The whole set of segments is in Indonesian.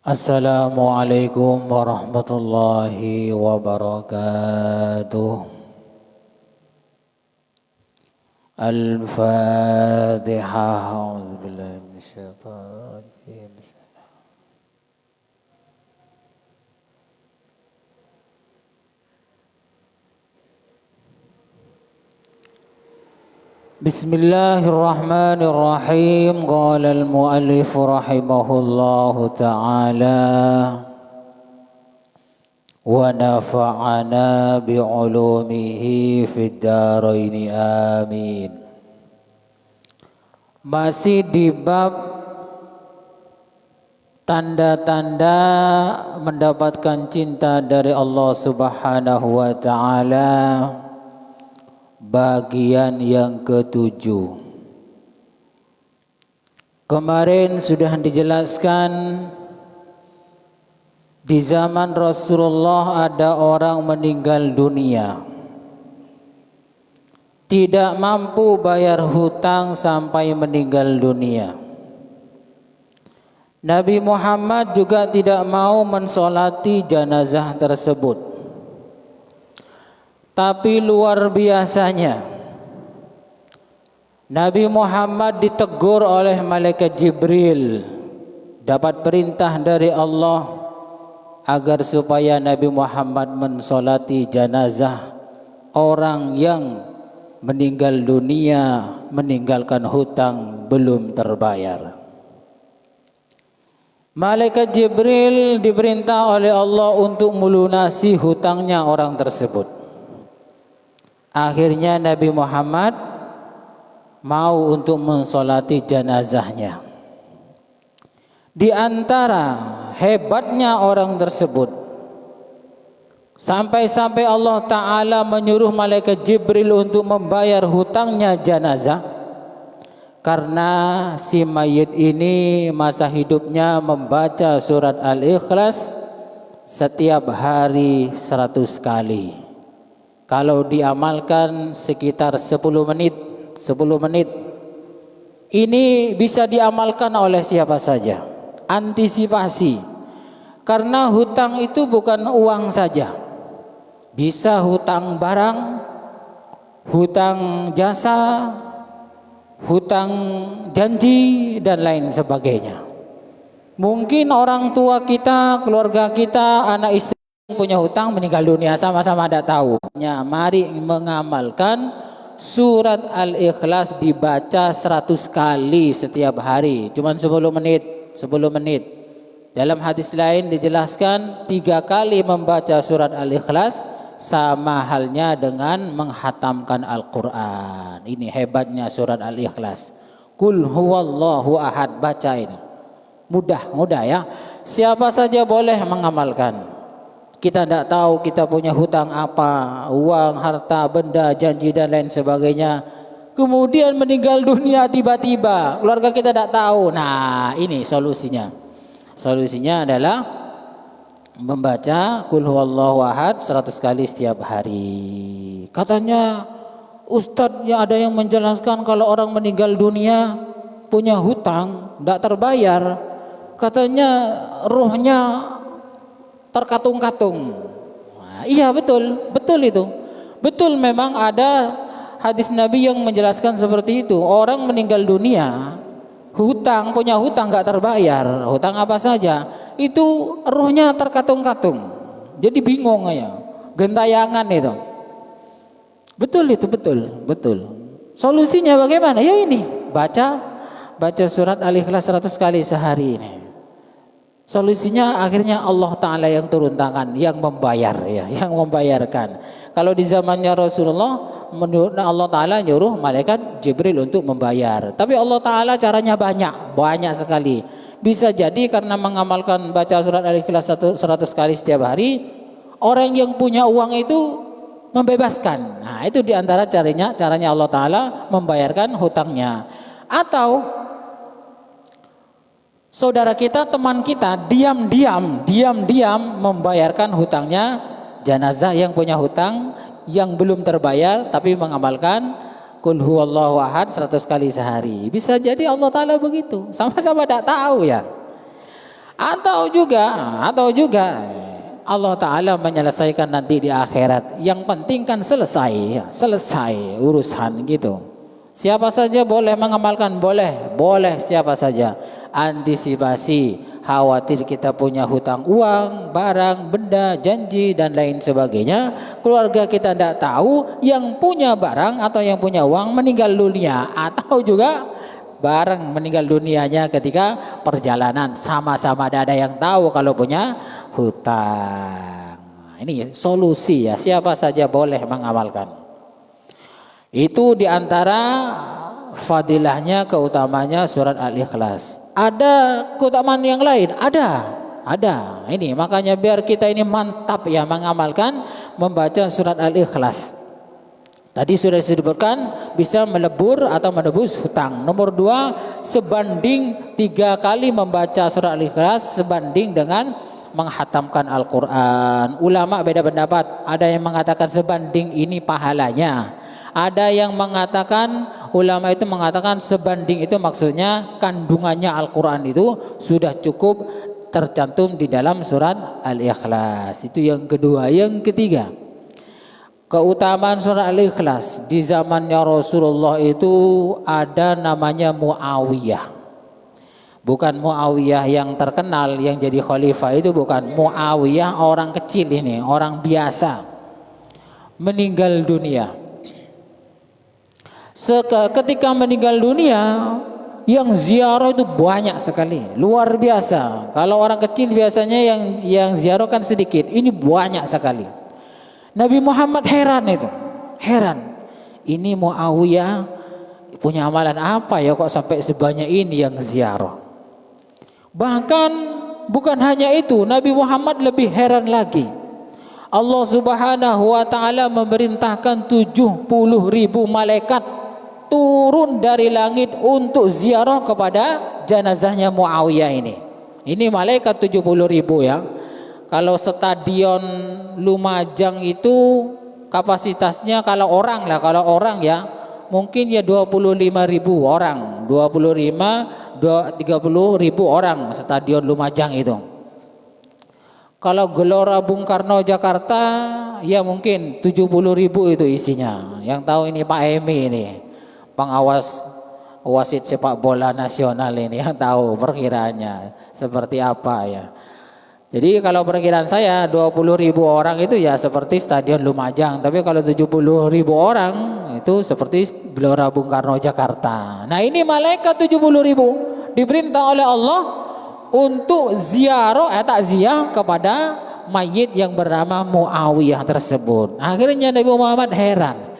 Assalamualaikum warahmatullahi wabarakatuh. Al-Fatihah. A'udzubillahi minasyaitonir rajim. Bismillahirrahmanirrahim. Qala al-muallif rahimahullahu ta'ala wa nafa'ana bi'ulumihi fid dharain amin. Masih di bab tanda-tanda mendapatkan cinta dari Allah Subhanahu wa ta'ala, bagian yang ketujuh. Kemarin sudah dijelaskan di zaman Rasulullah ada orang meninggal dunia, tidak mampu bayar hutang sampai meninggal dunia. Nabi Muhammad juga tidak mau mensolati jenazah tersebut. Tapi luar biasanya Nabi Muhammad ditegur oleh malaikat Jibril, dapat perintah dari Allah agar supaya Nabi Muhammad mensolati jenazah orang yang meninggal dunia meninggalkan hutang belum terbayar. Malaikat Jibril diperintah oleh Allah untuk melunasi hutangnya orang tersebut. Akhirnya Nabi Muhammad mau untuk mensolati jenazahnya. Di antara hebatnya orang tersebut, sampai-sampai Allah Ta'ala menyuruh malaikat Jibril untuk membayar hutangnya jenazah, karena si mayit ini masa hidupnya membaca surat Al-Ikhlas setiap hari 100 kali. Kalau diamalkan sekitar 10 menit. Ini bisa diamalkan oleh siapa saja. Antisipasi. Karena hutang itu bukan uang saja. Bisa hutang barang, hutang jasa, hutang janji, dan lain sebagainya. Mungkin orang tua kita, keluarga kita, anak istri punya hutang meninggal dunia, sama-sama tidak tahu. Mari mengamalkan surat Al-Ikhlas, dibaca 100 kali setiap hari, cuman 10 menit. Dalam hadis lain dijelaskan 3 kali membaca surat Al-Ikhlas sama halnya dengan menghatamkan Al-Quran. Ini hebatnya surat Al-Ikhlas. Qul huwallahu ahad, baca ini. Mudah ya. Siapa saja boleh mengamalkan. Kita tidak tahu kita punya hutang apa, uang, harta, benda, janji, dan lain sebagainya. Kemudian meninggal dunia tiba-tiba, keluarga kita tidak tahu. Nah, ini solusinya. Solusinya adalah membaca Qul huwallahu ahad 100 kali setiap hari. Katanya Ustadz, ya ada yang menjelaskan kalau orang meninggal dunia punya hutang tidak terbayar, katanya rohnya terkatung-katung. Nah, iya betul itu. Betul, memang ada hadis Nabi yang menjelaskan seperti itu. Orang meninggal dunia, punya hutang nggak terbayar, hutang apa saja, itu rohnya terkatung-katung. Jadi bingung ya, gentayangan itu. Betul itu, betul. Solusinya bagaimana? Ya ini, baca surat Al-Ikhlas 100 kali sehari ini. Solusinya akhirnya Allah Ta'ala yang turun tangan, yang membayar ya, yang membayarkan. Kalau di zamannya Rasulullah, Allah Ta'ala nyuruh malaikat Jibril untuk membayar. Tapi Allah Ta'ala caranya banyak sekali. Bisa jadi karena mengamalkan baca surat Al-Ikhlas 100 kali setiap hari, orang yang punya uang itu membebaskan. Nah, itu diantara caranya Allah Ta'ala membayarkan hutangnya. Atau saudara kita, teman kita diam-diam membayarkan hutangnya jenazah yang punya hutang yang belum terbayar, tapi mengamalkan Qul huwallahu ahad 100 kali sehari. Bisa jadi Allah Ta'ala begitu, sama-sama tidak tahu ya. Atau juga Allah Ta'ala menyelesaikan nanti di akhirat. Yang penting kan selesai ya, selesai urusan gitu. Siapa saja boleh mengamalkan, boleh siapa saja. Antisipasi, khawatir kita punya hutang uang, barang, benda, janji dan lain sebagainya. Keluarga kita tidak tahu, yang punya barang atau yang punya uang meninggal dunia, atau juga bareng meninggal dunianya ketika perjalanan, sama-sama ada yang tahu kalau punya hutang. Ini solusi ya, siapa saja boleh mengamalkan. Itu diantara fadilahnya, keutamanya surat Al-Ikhlas. Ada keutamaan yang lain? Ada. Ini makanya biar kita ini mantap ya mengamalkan, membaca surat Al-Ikhlas. Tadi sudah disebutkan bisa melebur atau menebus hutang. Nomor 2, sebanding 3 kali membaca surat Al-Ikhlas sebanding dengan menghatamkan Al-Quran. Ulama beda pendapat. Ada yang mengatakan sebanding ini pahalanya. Ada yang mengatakan, ulama itu mengatakan sebanding itu maksudnya kandungannya Al-Quran itu sudah cukup tercantum di dalam surat Al-Ikhlas. Itu yang kedua. Yang ketiga, keutamaan surat Al-Ikhlas di zamannya Rasulullah itu ada namanya Muawiyah. Bukan Muawiyah yang terkenal yang jadi khalifah, itu bukan. Muawiyah orang kecil ini, orang biasa, meninggal dunia. Ketika meninggal dunia, yang ziarah itu banyak sekali, luar biasa. Kalau orang kecil biasanya yang ziarah kan sedikit, ini banyak sekali. Nabi Muhammad heran. Ini Muawiyah punya amalan apa ya kok sampai sebanyak ini yang ziarah. Bahkan bukan hanya itu, Nabi Muhammad lebih heran lagi. Allah Subhanahu wa Ta'ala memerintahkan 70.000 malaikat turun dari langit untuk ziarah kepada jenazahnya Muawiyah ini. Ini malaikat 70.000 ya. Kalau stadion Lumajang itu kapasitasnya kalau orang ya mungkin ya 25.000 orang, 30.000 orang stadion Lumajang itu. Kalau Gelora Bung Karno Jakarta ya mungkin 70.000 itu isinya. Yang tahu ini Pak Emi ini, pengawas wasit sepak bola nasional ini, yang tahu perkiraannya seperti apa ya. Jadi kalau perkiraan saya 20.000 orang itu ya seperti stadion Lumajang. Tapi kalau 70.000 orang itu seperti Gelora Bung Karno Jakarta. Nah ini malaikat 70.000 diperintah oleh Allah untuk takziah kepada mayit yang bernama Muawiyah tersebut. Akhirnya Nabi Muhammad heran.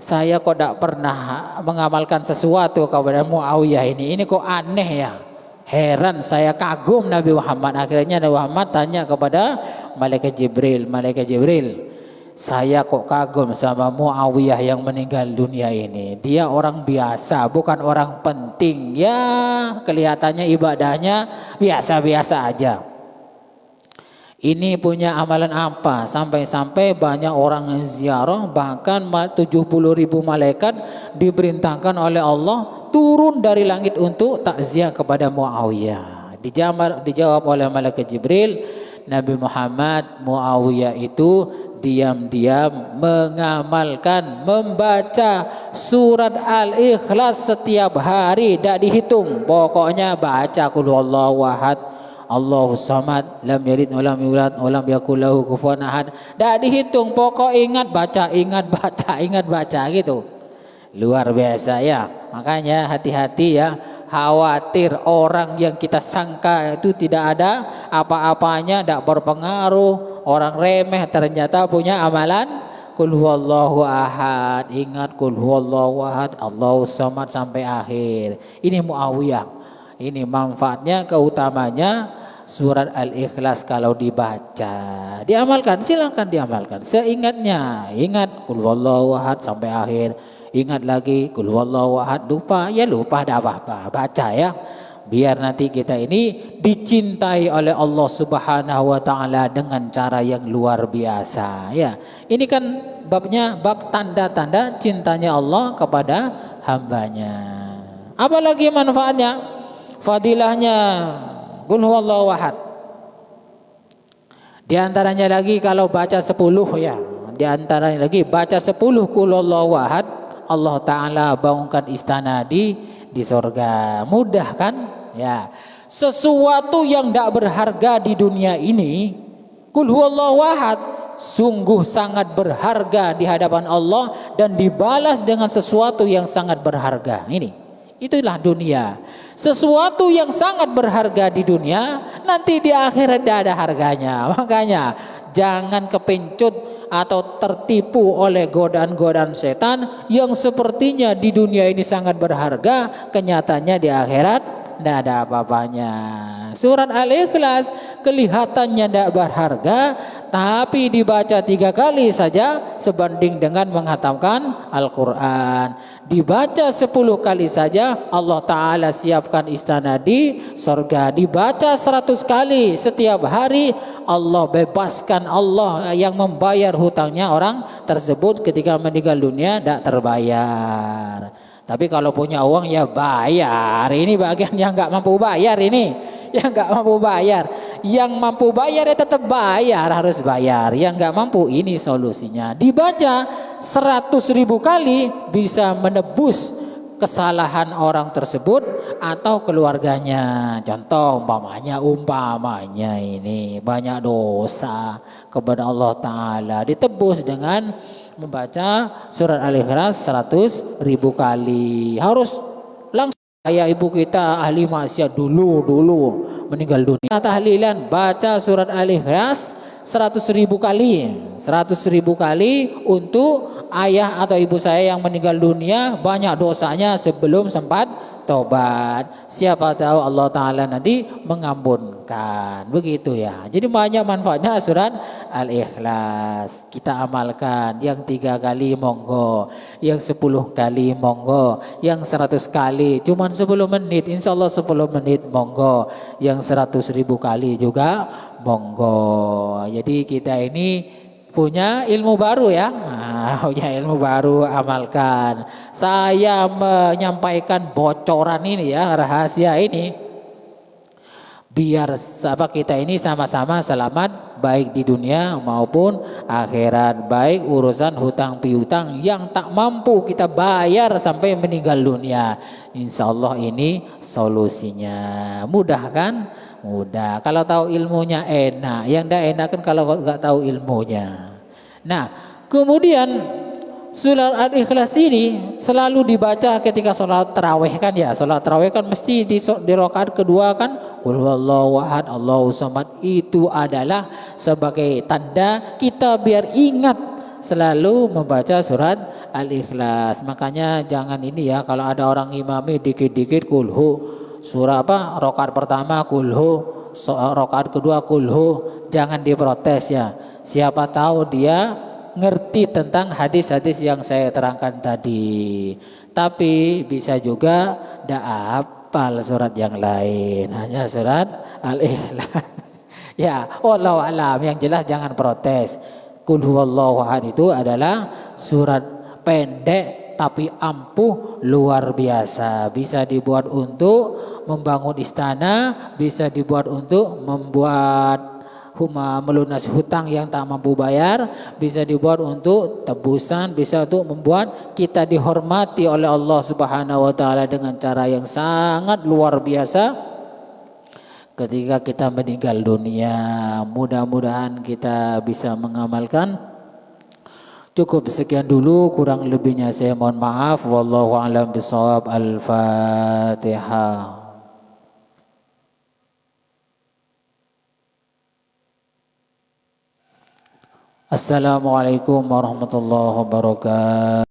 Saya kok tidak pernah mengamalkan sesuatu kepada Muawiyah ini. Ini kok aneh ya. Heran, saya kagum Nabi Muhammad. Akhirnya Nabi Muhammad tanya kepada Malaikat Jibril, saya kok kagum sama Muawiyah yang meninggal dunia ini. Dia orang biasa, bukan orang penting. Ya kelihatannya ibadahnya biasa-biasa aja. Ini punya amalan apa? Sampai-sampai banyak orang yang ziarah, bahkan 70.000 malaikat diperintahkan oleh Allah turun dari langit untuk takziah kepada Muawiyah. Dijawab oleh malaikat Jibril, Nabi Muhammad, Muawiyah itu diam-diam mengamalkan, membaca surat Al-Ikhlas setiap hari, tidak dihitung. Pokoknya baca qul huwallahu ahad, Allahus samad, lam yalid walam yulad walam yakul lahu kufuwan ahad. Tidak dihitung, pokok ingat baca gitu. Luar biasa ya. Makanya hati-hati ya, khawatir orang yang kita sangka itu tidak ada apa-apanya, tidak berpengaruh, orang remeh, ternyata punya amalan qul huwallahu ahad. Ingat qul huwallahu ahad, Allahus samad sampai akhir. Ini Muawiyah. Ini manfaatnya, keutamanya surat Al-Ikhlas kalau dibaca. Diamalkan, silakan diamalkan. Seingatnya, ingat qul huwallahu ahad sampai akhir. Ingat lagi qul huwallahu ahad, lupa tidak apa-apa, baca ya. Biar nanti kita ini dicintai oleh Allah Subhanahu wa Ta'ala dengan cara yang luar biasa ya. Ini kan babnya bab tanda-tanda cintanya Allah kepada hambanya. Apalagi manfaatnya, fadilahnya, Qul huwallahu ahad. Di antaranya lagi kalau baca 10 ya. Di antaranya lagi baca 10 qul huwallahu ahad, Allah taala bangunkan istana di surga. Mudah kan? Ya. Sesuatu yang tidak berharga di dunia ini, qul huwallahu ahad, sungguh sangat berharga di hadapan Allah dan dibalas dengan sesuatu yang sangat berharga. Itulah dunia. Sesuatu yang sangat berharga di dunia nanti di akhirat tidak ada harganya. Makanya jangan kepencut atau tertipu oleh godaan-godaan setan yang sepertinya di dunia ini sangat berharga, kenyataannya di akhirat tidak ada apa-apanya. Surat Al-Ikhlas kelihatannya tidak berharga, tapi dibaca 3 kali saja sebanding dengan menghatamkan Al-Quran. Dibaca 10 kali saja Allah Ta'ala siapkan istana di surga. Dibaca 100 kali setiap hari, Allah bebaskan, Allah yang membayar hutangnya orang tersebut ketika meninggal dunia tidak terbayar. Tapi kalau punya uang ya bayar. Ini bagian yang nggak mampu bayar ini. Yang nggak mampu bayar. Yang mampu bayar ya tetap bayar, harus bayar. Yang nggak mampu, ini solusinya. Dibaca 100.000 kali bisa menebus kesalahan orang tersebut atau keluarganya. Contoh umpamanya ini banyak dosa kepada Allah Ta'ala, ditebus dengan membaca surat Al-Ikhlas 100.000 kali. Harus langsung kayak ibu kita ahli maksiat dulu meninggal dunia, tahlilan baca surat Al-Ikhlas 100.000 kali. 100.000 kali untuk ayah atau ibu saya yang meninggal dunia, banyak dosanya sebelum sempat tobat. Siapa tahu Allah Ta'ala nanti mengampunkan. Begitu ya. Jadi banyak manfaatnya surat Al-Ikhlas. Kita amalkan. Yang 3 kali monggo, yang 10 kali monggo, yang 100 kali cuman 10 menit, insya Allah 10 menit monggo, yang 100.000 kali juga monggo. Jadi kita ini punya ilmu baru ya. Punya ilmu baru, amalkan. Saya menyampaikan bocoran ini ya, rahasia ini, biar kita ini sama-sama selamat baik di dunia maupun akhirat. Baik urusan hutang piutang yang tak mampu kita bayar sampai meninggal dunia, insya Allah ini solusinya. Mudah kan? Mudah. Kalau tahu ilmunya enak. Yang tidak enak kan kalau nggak tahu ilmunya. Nah, kemudian surat Al-Ikhlas ini selalu dibaca ketika sholat tarawih kan ya. Sholat tarawih kan mesti di rakaat kedua kan, qul huwallahu ahad Allahu samad. Itu adalah sebagai tanda kita biar ingat selalu membaca surat Al-Ikhlas. Makanya jangan ini ya, kalau ada orang imami dikit-dikit kulhu, surah apa, rakaat pertama kulhu, rakaat kedua kulhu, jangan diprotes ya. Siapa tahu dia ngerti tentang hadis-hadis yang saya terangkan tadi, tapi bisa juga tidak hafal surat yang lain, hanya surat Al-Ikhlas. Ya, wallahu alam. Yang jelas jangan protes. Qul huwallahu ahad itu adalah surat pendek tapi ampuh luar biasa. Bisa dibuat untuk membangun istana, bisa dibuat untuk membuat melunasi hutang yang tak mampu bayar, bisa dibuat untuk tebusan, bisa untuk membuat kita dihormati oleh Allah Subhanahu wa taala dengan cara yang sangat luar biasa ketika kita meninggal dunia. Mudah-mudahan kita bisa mengamalkan. Cukup sekian dulu, kurang lebihnya saya mohon maaf. Wallahu a'lam bishawab. Al-Fatihah. Assalamualaikum warahmatullahi wabarakatuh.